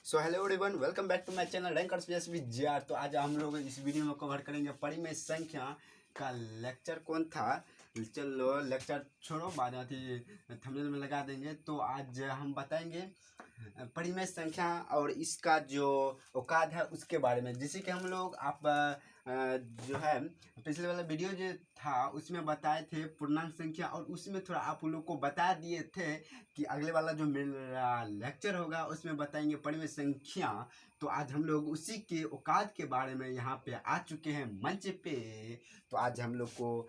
So hello everyone, welcome back to my channel rankers VS with JR. तो आज हम लोग इस वीडियो में कवर करेंगे परिमेय संख्या का लेक्चर कौन था। चलो लेक्चर छोड़ो, बाद में थंबनेल में लगा देंगे। तो आज हम बताएंगे परिमेय संख्या और इसका जो औकात है उसके बारे में, जिसे कि हम लोग जो है पिछले वाला वीडियो जो था उसमें बताए थे पूर्णांक संख्या, और उसमें थोड़ा आप लोग को बता दिए थे कि अगले वाला जो मेरा लेक्चर होगा उसमें बताएंगे परिमेय संख्या। तो आज हम लोग उसी के औकात के बारे में यहाँ पे आ चुके हैं मंच पे। तो आज हम लोग को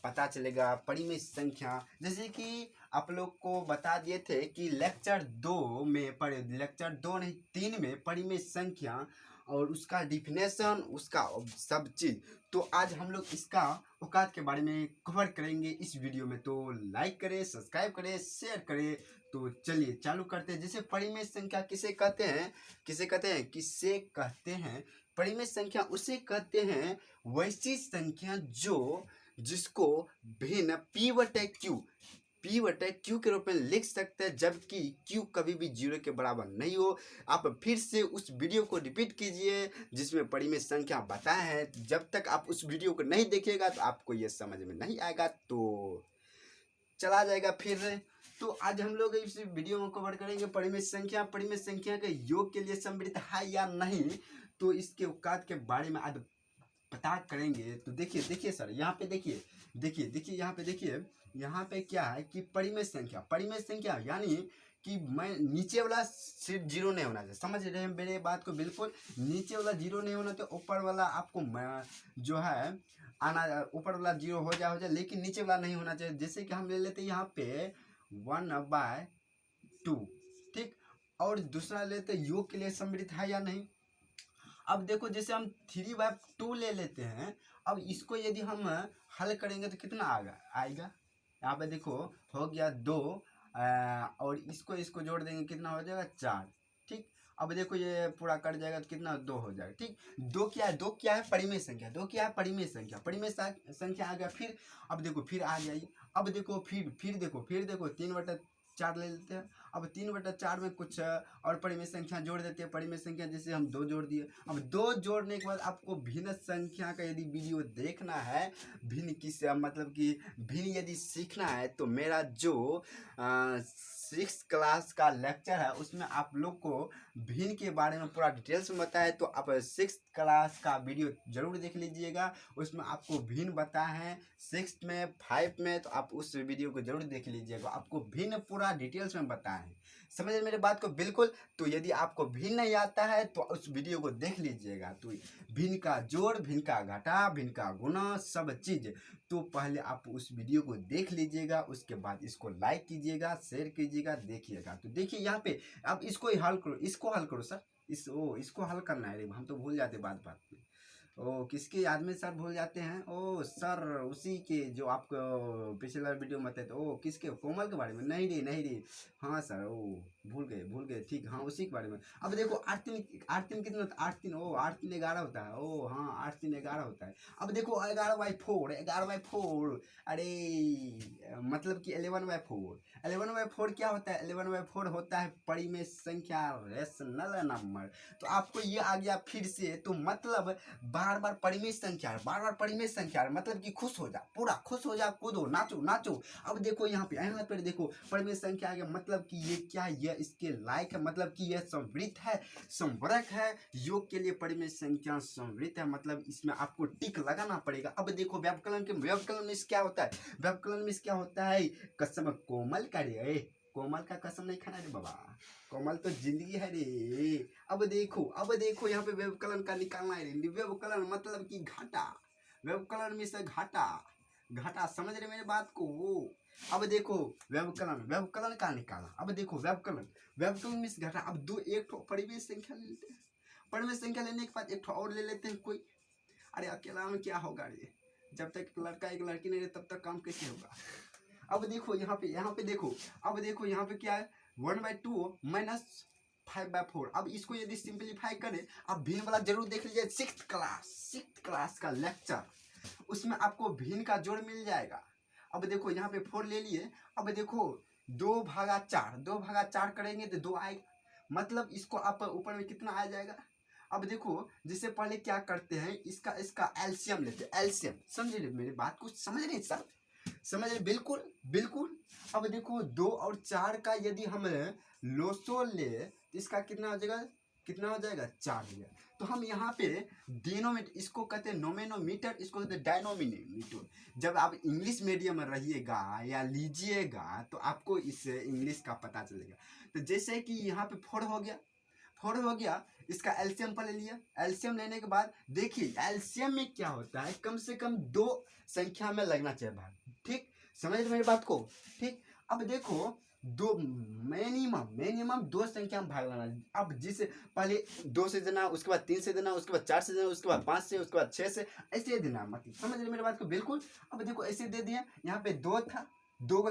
पता चलेगा परिमेय संख्या, जैसे कि आप लोग को बता दिए थे कि लेक्चर 2 में लेक्चर 2 नहीं 3 में परिमेय संख्या और उसका डिफिनेशन, उसका सब चीज़। तो आज हम लोग इसका औकात के बारे में कवर करेंगे इस वीडियो में। तो लाइक करें, सब्सक्राइब करें, शेयर करें। तो चलिए चालू करते हैं। जैसे परिमेय संख्या किसे कहते हैं, परिमेय संख्या उसे कहते हैं वैसी संख्या जिसको भिन्न p/q के रूप में लिख सकते हैं, जबकि q कभी भी 0 के बराबर नहीं हो। आप फिर से उस वीडियो को रिपीट कीजिए जिसमें परिमेय संख्या बताए हैं। जब तक आप उस वीडियो को नहीं देखिएगा तो आपको ये समझ में नहीं आएगा, तो चला जाएगा फिर। तो आज हम लोग इस वीडियो में कवर करेंगे परिमेय संख्या के योग के लिए समृद्ध है या नहीं। तो इसके औकात के बारे में आज पता करेंगे। तो देखिए सर, यहाँ पे देखिए यहाँ पे क्या है कि परिमेय संख्या यानी कि मैं नीचे वाला सिर्फ 0 नहीं होना चाहिए। समझ रहे हैं मेरे बात को? बिल्कुल नीचे वाला 0 नहीं होना चाहिए, ऊपर वाला आपको जो है आना, ऊपर वाला 0 हो जाए, लेकिन नीचे वाला नहीं होना चाहिए। जैसे कि हम ले लेते हैं यहाँ पे 1/2, ठीक। और दूसरा लेते हैं योग के लिए समृद्ध है या नहीं। अब देखो जैसे हम 3/2 ले लेते हैं। अब इसको यदि हम हल करेंगे तो कितना आएगा। यहाँ पे देखो हो गया 2, और इसको जोड़ देंगे कितना हो जाएगा 4, ठीक। अब देखो ये पूरा कट जाएगा तो कितना 2 हो जाएगा, ठीक। दो क्या है परिमेय संख्या, परिमेय संख्या आ गया। फिर अब देखो फिर आ जाइए। अब देखो फिर देखो 3/4 ले लेते हैं। अब 3/4 में कुछ और परिमेय संख्या जोड़ देते हैं। परिमेय संख्या जैसे हम 2 जोड़ दिए। अब 2 जोड़ने के बाद आपको भिन्न संख्या का यदि वीडियो देखना है, मतलब कि भिन्न यदि सीखना है, तो मेरा जो 6th क्लास का लेक्चर है उसमें आप लोग को भिन्न के बारे में पूरा डिटेल्स में बताया है। तो आप 6th क्लास का वीडियो जरूर देख लीजिएगा, उसमें आपको भिन्न बताए हैं 6th में 5 में। तो आप उस वीडियो को जरूर देख लीजिएगा, आपको भिन्न पूरा डिटेल्स में बताए हैं। समझ रहे मेरे बात को? बिल्कुल। तो यदि आपको भिन्न नहीं आता है तो उस वीडियो को देख लीजिएगा। तो भिन्न का जोड़, भिन्न का घटा, भिन्न का गुणा, सब चीज़। तो पहले आप उस वीडियो को देख लीजिएगा, उसके बाद इसको लाइक कीजिएगा, शेयर कीजिएगा, देखिएगा। तो देखिए यहाँ पे अब इसको हल करो सर। इसको हल करना है। हम तो भूल जाते बात में। ओ किसके याद में सर भूल जाते हैं? ओ सर उसी के जो आपको पिछला वीडियो में बताए थे। ओ किसके? कोमल के बारे में? नहीं रे। हाँ सर, ओ भूल गए, ठीक। हाँ उसी के बारे में। अब देखो 8 3 कितना होता है? 8 3 8 3 11 होता है। ओ हाँ 8 3 11 होता है। अब देखो 11/4, अरे मतलब कि 11/4 क्या होता है? 11/4 होता है परिमेय संख्या, रेशनल नंबर। तो आपको ये आ गया फिर से। तो मतलब बार बार परिमेय संख्या मतलब कि खुश हो जा, पूरा खुश हो जा, कूदो, नाचो। अब देखो यहाँ पे देखो परिमेय संख्या आ गया, मतलब कि ये क्या है? ये इसके लायक है, मतलब कि यह समृद्ध है, संवरक है। योग के लिए परिमेय संख्या समृद्ध है, मतलब इसमें आपको टिक लगाना पड़ेगा। अब देखो व्यवकलन में क्या होता है? कसम कोमल का रे, कोमल का कसम नहीं खाना रे बाबा, कोमल तो जिंदगी है रे। अब देखो यहाँ पे व्यवकलन का निकालना है। व्यवकलन मतलब कि घाटा, व्यवकलन में से घाटा, समझ रहे मेरे बात को? अब देखो व्यवकलन का निकाला। अब देखो व्यवकलन में से घाटा। अब एक परिमेय संख्या ले लेते हैं। परिमेय संख्या लेने के बाद एक और ले लेते हैं कोई। अरे अकेला में क्या होगा रे? जब तक लड़का एक लड़की नहीं रहे तब तक काम कैसे होगा? अब देखो यहाँ पे देखो। अब देखो यहाँ पे क्या है? 1/2 माइनस 5/4। अब इसको यदि सिंपलीफाई करें, अब भिन्न वाला जरूर देख लीजिए। 6th क्लास का लेक्चर, उसमें आपको भिन्न का जोड़ मिल जाएगा। अब देखो यहाँ पे 4 ले लिए। अब देखो 2/4 करेंगे तो 2 आएगा। मतलब इसको आप ऊपर में कितना आ जाएगा। अब देखो जैसे पहले क्या करते हैं, इसका इसका एलसीएम लेते हैं, एलसीएम, समझ रहे मेरी बात को, समझ रहे सर, समझ रहे, बिल्कुल बिल्कुल। अब देखो 2 और 4 का यदि हम लोसो ले तो इसका कितना हो जाएगा, कितना हो जाएगा, 4 हो गया। तो हम यहाँ पे डिनोमीटर, इसको कहते हैं नोमेनोमीटर, इसको कहते हैं डायनोमिनेटर। जब आप इंग्लिश मीडियम में रहिएगा या लीजिएगा तो आपको इस इंग्लिश का पता चलेगा। तो जैसे कि यहाँ पे 4 हो गया, 4 हो गया, इसका एलसीएम पर ले लिया। एलसीएम लेने के बाद देखिए एलसीएम में क्या होता है, कम से कम 2 संख्या में लगना चाहिए भाग, ठीक, समझ रहे मेरी बात को, ठीक। अब देखो दो मिनिमम मिनिमम 2 संख्या में भाग लेना। अब जिस पहले 2 से देना, उसके बाद 3 से देना, उसके बाद 4 से देना, उसके बाद 5 से, उसके बाद 6 से, ऐसे देना, मतलब समझ रहे मेरी बात को, बिल्कुल। अब देखो ऐसे दे दिया, यहाँ पे 2 था, 2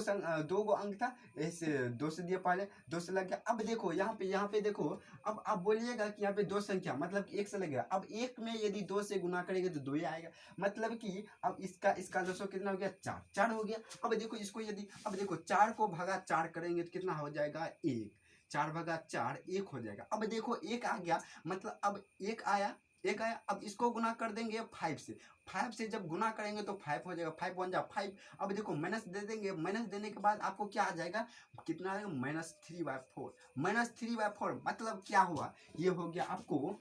गो अंक था, ऐसे 2 से दिया, पहले 2 से लग गया। अब देखो यहाँ पे देखो, अब आप बोलिएगा कि यहाँ पे 2 संख्या मतलब कि 1 से लगेगा। अब 1 में यदि 2 से गुना करेंगे तो 2 ही आएगा, मतलब कि अब इसका दोस्तों कितना हो गया, 4, 4 हो गया। अब देखो इसको यदि, अब देखो 4 को भागा 4 करेंगे तो कितना हो जाएगा, 1, 4 भागा 4 1 हो जाएगा। अब देखो 1 आ गया, मतलब अब 1 आया, 1 आया। अब इसको गुना कर देंगे 5 से, 5 से जब गुना करेंगे तो 5 हो जाएगा, 5 1 जा 5। अब देखो माइनस दे देंगे, माइनस देने के बाद आपको क्या आ जाएगा, कितना आएगा, -3/4, -3/4 मतलब क्या हुआ, ये हो गया आपको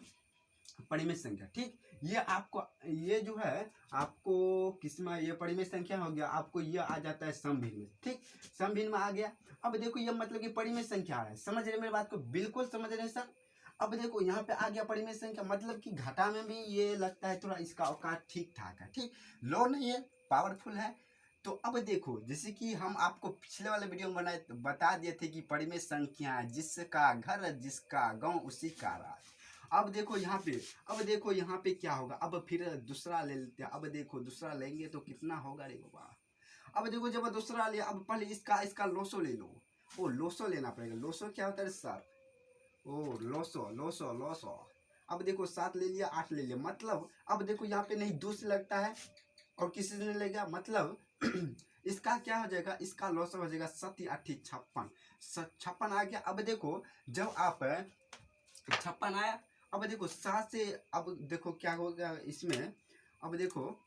परिमेय संख्या, ठीक। ये आपको, ये जो है आपको किसमें, ये परिमेय संख्या हो गया, आपको ये आ जाता है समभिन्न में, ठीक, समभिन्न में आ गया। अब देखो ये मतलब कि परिमेय संख्या है, समझ रहे मेरी बात को, बिल्कुल समझ रहे हैं सर। अब देखो यहाँ पे आ गया परिमेय संख्या, मतलब कि घटा में भी ये लगता है थोड़ा इसका औकात ठीक ठाक है, ठीक, लो नहीं है, पावरफुल है। तो अब देखो जैसे कि हम आपको पिछले वाले वीडियो में बनाए बता दिए थे कि परिमेय संख्या, जिसका घर जिसका गांव उसी का राज। अब देखो यहाँ पे, अब देखो यहाँ पे क्या होगा, अब फिर दूसरा ले लेते हैं। अब देखो दूसरा लेंगे तो कितना होगा रे बाबा। अब देखो जब दूसरा लिया, अब पहले इसका लोसो ले लो। ओ लोसो लेना पड़ेगा, लोसो क्या होता है सर, ओ लोसो लोसो लोसो। अब देखो 7 ले लिया, 8 ले लिया, मतलब अब देखो यहाँ पे नहीं 2 से लगता है और किसी से नहीं लगेगा, मतलब इसका क्या हो जाएगा, इसका लोसो हो जाएगा 7 8 56, 56 आ गया। अब देखो जब आप 56 आया, अब देखो 7 से, अब देखो क्या हो गया इसमें, अब देखो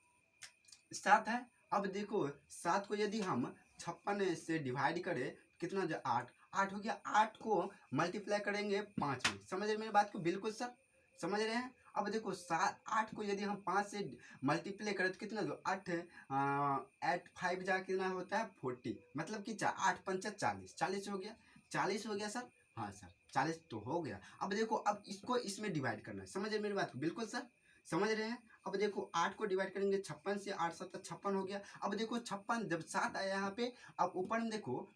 7 है। अब देखो 7 को यदि हम 56 से डिवाइड करें कितना जो 8, 8 हो गया। 8 को मल्टीप्लाई करेंगे 5 में, समझ रहे मेरी बात को, बिल्कुल सर, समझ रहे हैं। अब देखो 8 को यदि हम 5 से मल्टीप्लाई करें तो कितना जो 8 8 5 जा कितना होता है 40, मतलब कि 8 5 40, 40 हो गया, 40 हो गया सर, हाँ सर 40 तो हो गया। अब देखो अब इसको इसमें डिवाइड करना है, समझ रहे मेरी बात को, बिल्कुल सर, समझ रहे हैं। अब देखो 8 को डिवाइड करेंगे 56 से, 8 7 56 हो गया। अब देखो 56 जब 7 आया यहाँ पे, अब ऊपर में देखो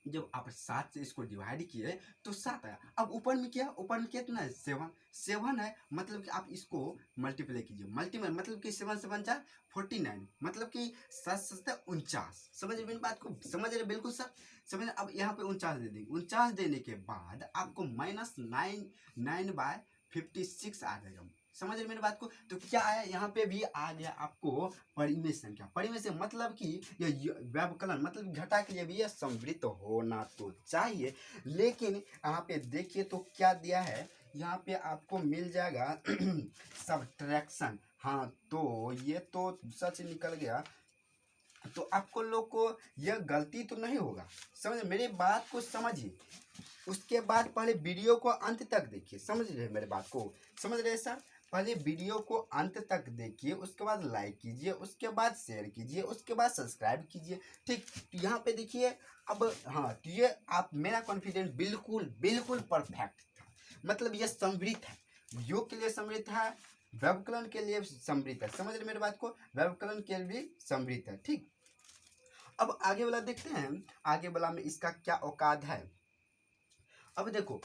जब आप 7 से इसको डिवाइड किए तो 7 आया। अब ऊपर में क्या, ऊपर में कितना है 7, 7 है, मतलब कि आप इसको मल्टीप्लाई कीजिए, मल्टीप्लाई मतलब कि 7 7 जा 49, मतलब कि 7 7 49, समझ रहे मेरी बात को, समझ रहे बिल्कुल सर, समझ। अब यहाँ पे 49 दे देंगे, 49 देने के बाद आपको -9/56 आ जाएगा, समझ रहे मेरी बात को। तो क्या आया, यहाँ पे भी आ गया आपको परिमेय संख्या। परिमेय से मतलब कि ये व्यवकलन, मतलब घटा के लिए भी यह समृद्ध होना तो चाहिए। लेकिन यहाँ पे देखिए तो क्या दिया है, यहाँ पे आपको मिल जाएगा सब्ट्रैक्शन, हाँ तो ये तो सच निकल गया। तो आपको लोग को यह गलती तो नहीं होगा, समझ मेरी बात को, समझिए। उसके बाद पहले वीडियो को अंत तक देखिए, समझ रहे मेरे बात को, समझ रहे सर। पहले वीडियो को अंत तक देखिए, उसके बाद लाइक कीजिए, उसके बाद शेयर कीजिए, उसके बाद सब्सक्राइब कीजिए, ठीक। तो यहाँ पे देखिए अब, हाँ तो ये आप, मेरा कॉन्फिडेंस बिल्कुल बिल्कुल परफेक्ट था, मतलब ये समृद्ध है, योग के लिए समृद्ध है, व्यवकलन के लिए समृद्ध है, समझ रहे मेरी बात को, व्यवकलन के लिए भी समृद्ध है, ठीक। अब आगे वाला देखते हैं, आगे वाला में इसका क्या औकात है। अब देखो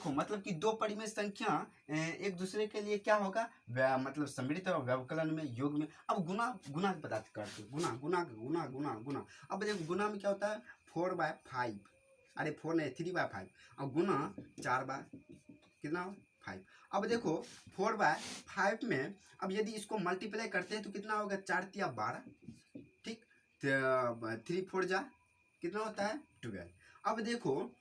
मतलब कि 2 परिमेय संख्या एक दूसरे के लिए क्या होगा, मतलब समृद्ध और व्यवकलन में, योग में। अब गुना, गुना की बात करते हैं, गुना गुना गुना गुना गुना। अब देखो गुना में क्या होता है 4/5, अरे 4 नहीं 3/5, और गुना 4 कितना 5। अब देखो 4/5 में अब यदि इसको मल्टीप्लाई करते हैं तो कितना होगा, 4 तिया 12, ठीक, 3 4 जा कितना होता है 12। अब देखो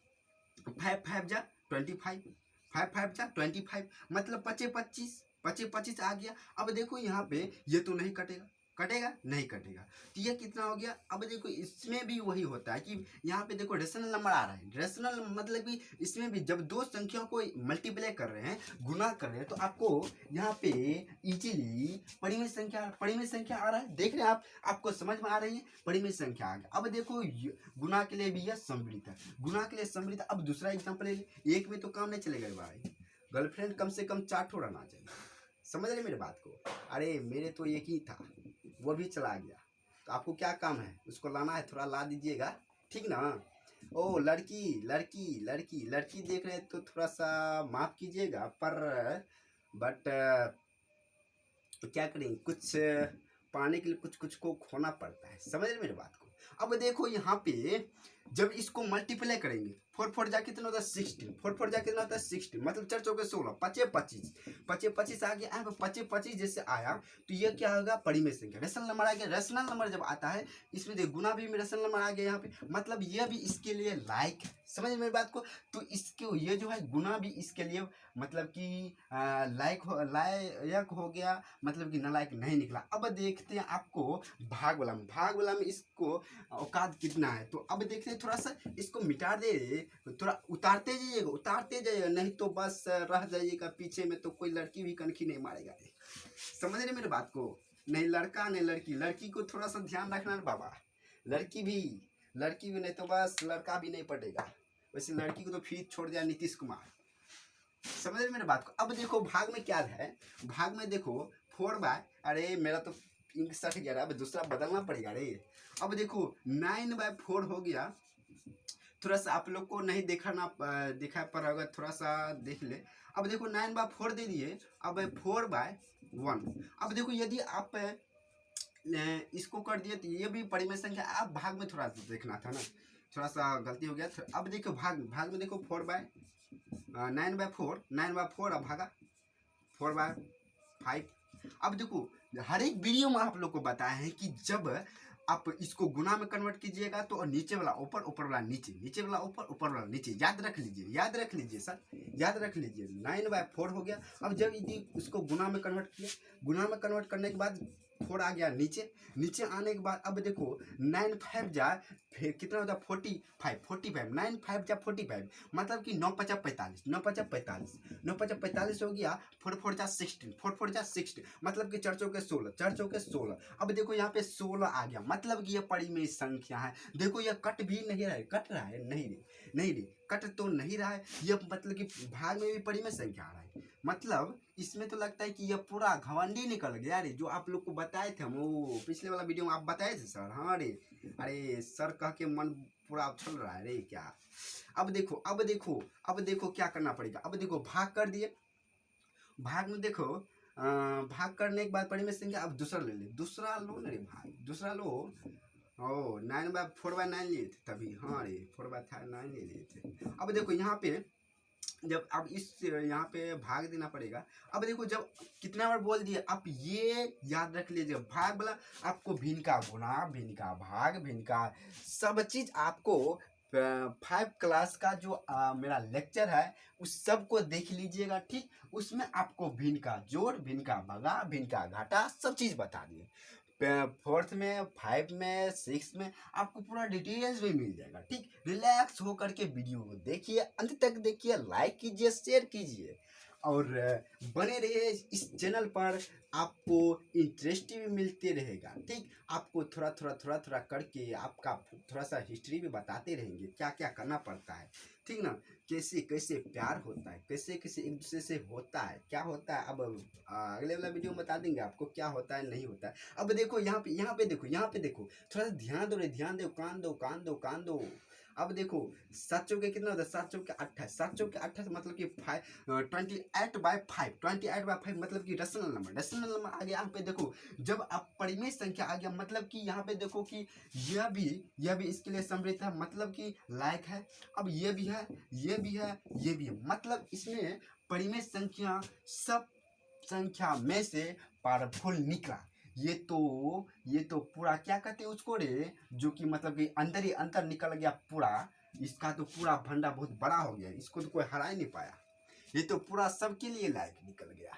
5 5 जा 25, 5 5 जा 25, मतलब 25 25, 25 25 आ गया। अब देखो यहाँ पे ये तो नहीं कटेगा, कटेगा नहीं कटेगा, तो ये कितना हो गया। अब देखो इसमें भी वही होता है कि यहाँ पे देखो रेशनल नंबर आ रहा है, रेशनल मतलब कि इसमें भी जब दो संख्याओं को मल्टीप्लाई कर रहे हैं, गुना कर रहे हैं, तो आपको यहाँ पे इजीली परिमेय संख्या आ रहा है। देख रहे हैं आप, आपको समझ में आ रही है, परिमेय संख्या आ गया। अब देखो गुना के लिए भी यह समृद्ध है, गुना के लिए समृद्ध। अब दूसरा एग्जाम्पल ले ली, एक में तो काम नहीं चलेगा भाई, गर्लफ्रेंड कम से कम 4 ठो रहना चाहिए, समझ रहे मेरे बात को। अरे मेरे तो एक ही था, वो भी चला गया, तो आपको क्या काम है, उसको लाना है, थोड़ा ला दीजिएगा, ठीक ना। ओ लड़की लड़की लड़की लड़की देख रहे हैं तो थोड़ा सा माफ कीजिएगा, पर बट क्या करेंगे, कुछ पाने के लिए कुछ कुछ को खोना पड़ता है, समझ रहे मेरे बात को। अब देखो यहाँ पे जब इसको मल्टीप्लाई करेंगे, 4 4 जा कितना होता है 16, 4 4 जा कितना होता है 16, मतलब 4 चौके 16, 25 25, 25 25 आ गया। 25 25 जैसे आया तो ये क्या होगा, परिमेय संख्या, रेशनल नंबर आ गया। रेशनल नंबर जब आता है इसमें देखो गुना भी रेशनल नंबर आ गया यहाँ पे, मतलब ये भी इसके लिए लायक है, समझ मेरी बात को। तो इसके ये जो है गुना भी इसके लिए मतलब कि लायक हो गया, मतलब कि नालायक नहीं निकला। अब देखते हैं आपको भाग वाला में इसको औकात कितना है। तो अब देखते हैं, थोड़ा सा इसको मिटा दे, थोड़ा उतारते जाइएगा, नहीं तो बस रह जाइएगा पीछे में, तो कोई लड़की भी कनखी नहीं मारेगा। समझ रहे मेरे बात को, नहीं लड़का नहीं लड़की, लड़की को थोड़ा सा ध्यान रखना है बाबा, लड़की भी नहीं तो बस लड़का भी नहीं पटेगा। वैसे लड़की को तो फीस छोड़ दिया नीतीश कुमार, समझ रहे मेरे बात को। अब देखो भाग में क्या है, भाग में देखो 4 बाय, अरे मेरा तो इंक सट गया, अब दूसरा बदलना पड़ेगा रे। अब देखो 9/4 हो गया, थोड़ा सा आप लोग को नहीं देखा पर अगर थोड़ा सा देख ले। अब देखो 9/4 दे दिए, अब 4/1। अब देखो यदि आप इसको कर दिए तो ये भी परिमेय संख्या। आप भाग में थोड़ा सा देखना था ना, थोड़ा सा गलती हो गया। अब देखो भाग में देखो 9/4 अब भागा 4/5। अब देखो हर एक वीडियो में आप लोग को बताया है कि जब आप इसको गुना में कन्वर्ट कीजिएगा तो नीचे वाला ऊपर, ऊपर वाला नीचे, नीचे वाला ऊपर, ऊपर वाला नीचे, याद रख लीजिए सर, याद रख लीजिए। 9/4 हो गया। अब जब यदि उसको गुना में कन्वर्ट किया, गुना में कन्वर्ट करने के बाद 4 आ गया नीचे, नीचे आने के बाद अब देखो 9 5 जा फिर कितना होता है 45, 9 5 जा 45, मतलब कि 9 5 45, 9 5 45, 9 5 45 हो गया। 4 4 जा 16, 4 4 जा 16, मतलब कि 4 चौके 16, 4 चौके 16। अब देखो यहाँ पे 16 आ गया, मतलब कि ये परिमेय संख्या है। देखो ये कट भी नहीं रहा है, कट रहा है नहीं रे कट तो नहीं रहा है, ये मतलब कि भाग में भी परिमेय संख्या आ रहा है। मतलब इसमें तो लगता है कि ये पूरा घमंडी निकल गया रे, जो आप लोग को बताए थे हम, वो पिछले वाला वीडियो में आप बताए थे सर। हाँ रे, अरे सर कह के मन पूरा उछल रहा है रे क्या। अब देखो क्या करना पड़ेगा। अब देखो भाग कर दिए, भाग में देखो भाग करने के बाद परिमेय संख्या। अब दूसरा ले ले, दूसरा लो ना रे भाई, दूसरा लो। ओ 4/9 लिए थे तभी, हाँ रे 4/9 ले लिए थे। अब देखो यहाँ पे जब अब इस यहाँ पे भाग देना पड़ेगा। अब देखो जब कितना बार बोल दिए, आप ये याद रख लीजिए, भाग वाला आपको भिन्न का गुना, भिन्न का भाग, भिन्न का सब चीज आपको 5 क्लास का जो मेरा लेक्चर है उस सब को देख लीजिएगा, ठीक। उसमें आपको भिन्न का जोड़, भिन्न का भगा, भिन्न का घाटा सब चीज बता दिए। 4th में, 5 में, 6 में आपको पूरा डिटेल्स भी मिल जाएगा, ठीक। रिलैक्स होकर के वीडियो को देखिए, अंत तक देखिए, लाइक कीजिए, शेयर कीजिए और बने रहिए इस चैनल पर। आपको इंटरेस्ट भी मिलते रहेगा, ठीक। आपको थोड़ा करके आपका थोड़ा सा हिस्ट्री भी बताते रहेंगे, क्या क्या करना पड़ता है, ठीक ना। कैसे कैसे प्यार होता है, कैसे कैसे एक दूसरे से होता है, क्या होता है। अब अगले वाला वीडियो में बता देंगे आपको क्या होता है नहीं होता है। अब देखो यहाँ पे देखो, थोड़ा सा ध्यान दो रे, ध्यान दो, कान दो। अब देखो 7 चौके कितना होता है, 7 चौके 28, 7 चौके 28 मतलब कि 28/5, 28/5 मतलब कि रेशनल नंबर आ गया। यहाँ पे देखो जब आप परिमेय संख्या आ गया, मतलब कि यहाँ पे देखो कि यह भी इसके लिए समृद्ध है, मतलब कि लायक है। अब ये भी है, मतलब इसमें परिमेय संख्या सब संख्या में से पावरफुल निकला। ये तो पूरा क्या कहते हैं उसको रे, जो कि मतलब कि अंदर ही अंतर निकल गया पूरा, इसका तो पूरा भंडा बहुत बड़ा हो गया, इसको तो कोई हरा ही नहीं पाया। ये तो पूरा सबके लिए लायक निकल गया।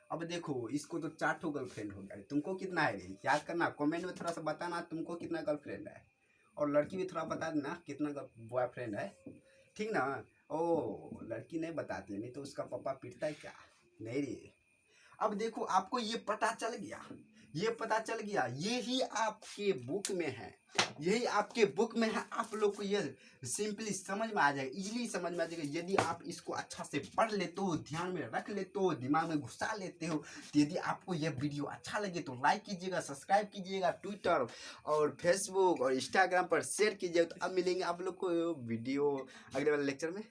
अब देखो इसको तो 4 ठो गर्लफ्रेंड हो गया। तुमको कितना है रे? याद करना, कमेंट में थोड़ा सा बताना तुमको कितना गर्लफ्रेंड है, और लड़की भी थोड़ा बता देना कितना बॉयफ्रेंड है, ठीक ना? ओ लड़की नहीं बताती, नहीं तो उसका पापा पीटता है क्या? नहीं रे। अब देखो आपको ये पता चल गया, ये पता चल गया, यही आपके बुक में है, यही आपके बुक में है। आप लोग को ये सिंपली समझ में आ जाएगा, इजीली समझ में आ जाएगा यदि आप इसको अच्छा से पढ़ लेते हो, ध्यान में रख लेते हो, दिमाग में घुसा लेते हो। तो यदि आपको यह वीडियो अच्छा लगे तो लाइक कीजिएगा, सब्सक्राइब कीजिएगा, ट्विटर और फेसबुक और इंस्टाग्राम पर शेयर कीजिएगा। तो अब मिलेंगे आप लोग को वीडियो अगले वाले लेक्चर में।